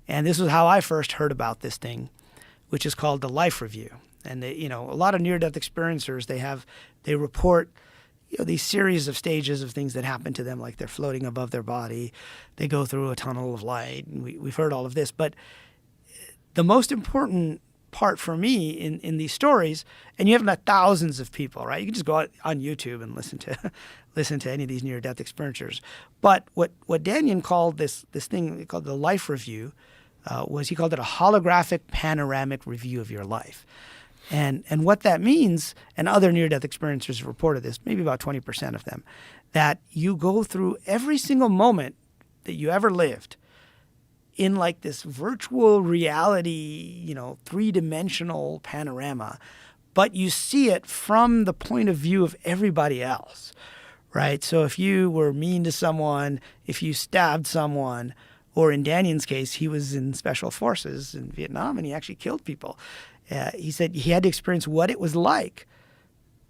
And this was how I first heard about this thing, which is called the life review. And they, a lot of near-death experiencers, they report these series of stages of things that happen to them, like they're floating above their body, they go through a tunnel of light. And we've heard all of this, but the most important part for me in these stories, and you have thousands of people, right? You can just go out on YouTube and listen to any of these near-death experiencers. But what Daniel called this thing called the life review was he called it a holographic panoramic review of your life. And what that means, and other near-death experiencers have reported this, maybe about 20% of them, that you go through every single moment that you ever lived in like this virtual reality, three-dimensional panorama, but you see it from the point of view of everybody else, right? So if you were mean to someone, if you stabbed someone, or in Daniel's case, he was in special forces in Vietnam and he actually killed people. He said he had to experience what it was like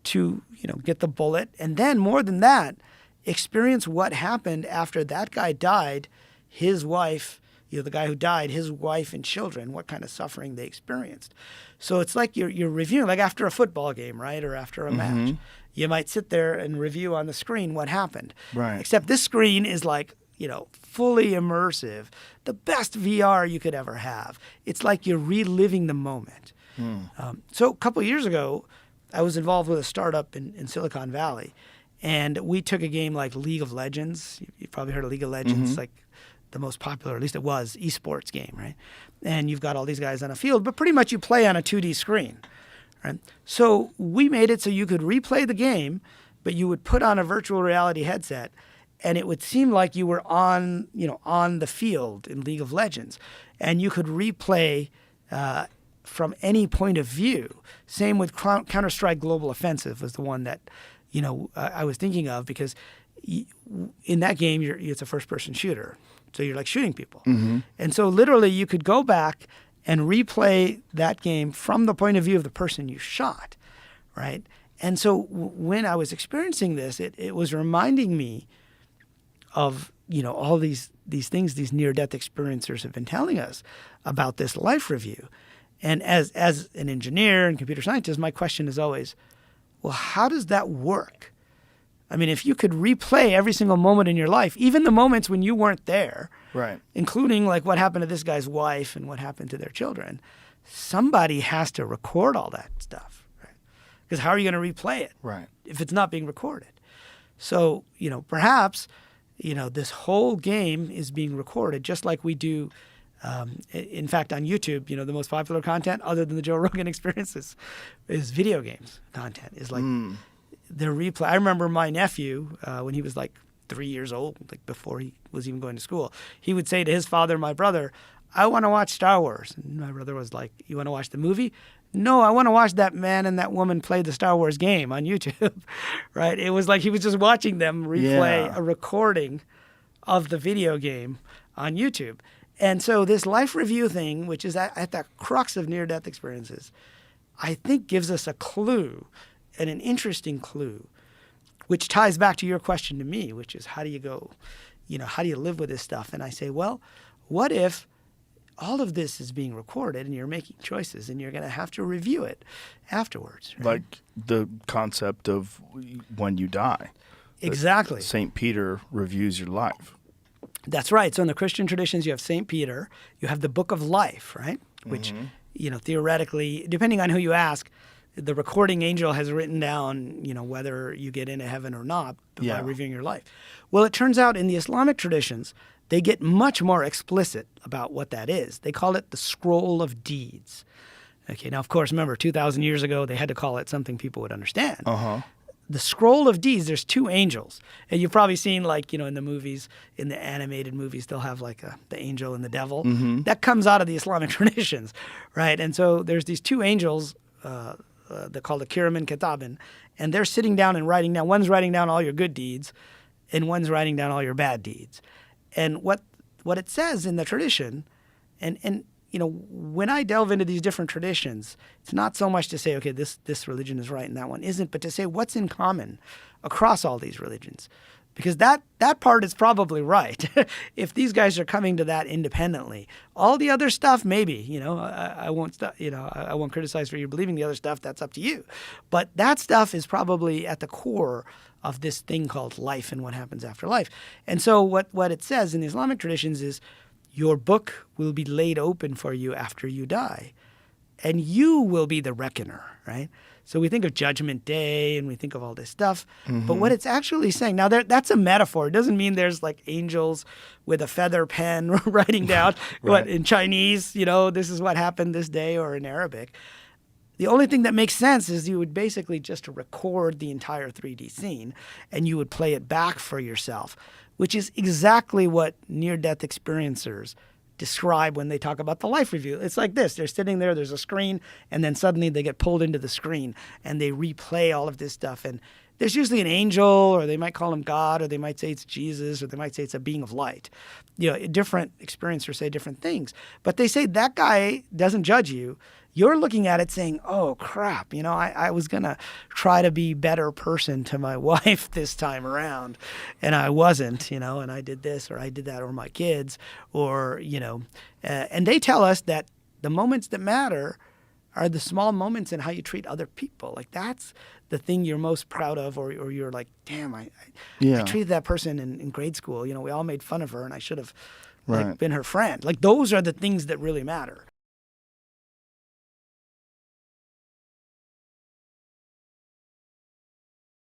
to, get the bullet. And then more than that, experience what happened after that guy died, his wife, the guy who died, his wife and children, what kind of suffering they experienced. So it's like you're reviewing, like after a football game, right? Or after a match. You might sit there and review on the screen what happened. Right. Except this screen is like, fully immersive, the best VR you could ever have. It's like you're reliving the moment. So a couple of years ago, I was involved with a startup in Silicon Valley, and we took a game like League of Legends. You've probably heard of League of Legends, like the most popular, at least it was, esports game, right? And you've got all these guys on a field, but pretty much you play on a 2D screen, right? So we made it so you could replay the game, but you would put on a virtual reality headset, and it would seem like you were on the field in League of Legends, and you could replay from any point of view. Same with Counter-Strike Global Offensive was the one that, I was thinking of, because in that game, it's a first-person shooter. So you're like shooting people. And so literally you could go back and replay that game from the point of view of the person you shot, right? And so when I was experiencing this, it was reminding me of, all these things these near-death experiencers have been telling us about this life review. And as an engineer and computer scientist, my question is always, well, how does that work? I mean, if you could replay every single moment in your life, even the moments when you weren't there, right, including like what happened to this guy's wife and what happened to their children, somebody has to record all that stuff, right? Because how are you going to replay it, right, if it's not being recorded? So, perhaps, this whole game is being recorded just like we do. In fact, on YouTube, the most popular content other than the Joe Rogan experiences is video games content. Is like the replay. I remember my nephew when he was like 3 years old, like before he was even going to school, he would say to his father, my brother, I want to watch Star Wars. And my brother was like, you want to watch the movie? No, I want to watch that man and that woman play the Star Wars game on YouTube, right? It was like he was just watching them replay a recording of the video game on YouTube. And so this life review thing, which is at the crux of near-death experiences, I think gives us a clue, and an interesting clue, which ties back to your question to me, which is how do you go, how do you live with this stuff? And I say, well, what if all of this is being recorded and you're making choices and you're going to have to review it afterwards? Right? Like the concept of when you die. Exactly. St. Peter reviews your life. That's right. So in the Christian traditions, you have St. Peter, you have the Book of Life, right? Which, theoretically, depending on who you ask, the recording angel has written down, whether you get into heaven or not by reviewing your life. Well, it turns out in the Islamic traditions, they get much more explicit about what that is. They call it the Scroll of Deeds. Okay, now, of course, remember, 2,000 years ago, they had to call it something people would understand. The Scroll of Deeds, there's two angels. And you've probably seen, like, in the movies, in the animated movies, they'll have, like, the angel and the devil. That comes out of the Islamic traditions, right? And so there's these two angels, they're called the Kiraman Kitabin, and they're sitting down and writing down. One's writing down all your good deeds, and one's writing down all your bad deeds. And what it says in the tradition, and when I delve into these different traditions, it's not so much to say, okay, this religion is right and that one isn't, but to say what's in common across all these religions. Because that part is probably right. If these guys are coming to that independently, all the other stuff, maybe, I won't, I won't criticize for you believing the other stuff. That's up to you. But that stuff is probably at the core of this thing called life and what happens after life. And so what it says in the Islamic traditions is your book will be laid open for you after you die, and you will be the reckoner, right? So we think of Judgment Day and we think of all this stuff. But what it's actually saying, now that's a metaphor. It doesn't mean there's like angels with a feather pen writing down what in Chinese, this is what happened this day, or in Arabic. The only thing that makes sense is you would basically just record the entire 3D scene and you would play it back for yourself, which is exactly what near-death experiencers describe when they talk about the life review. It's like this. They're sitting there, there's a screen, and then suddenly they get pulled into the screen and they replay all of this stuff. And there's usually an angel, or they might call him God, or they might say it's Jesus, or they might say it's a being of light. Different experiencers say different things. But they say that guy doesn't judge you. You're looking at it saying, oh, crap, I was going to try to be a better person to my wife this time around, and I wasn't, and I did this or I did that, or my kids, or, and they tell us that the moments that matter are the small moments in how you treat other people. Like that's the thing you're most proud of, or you're like, damn, I treated that person in grade school. We all made fun of her and I should have been her friend. Like those are the things that really matter.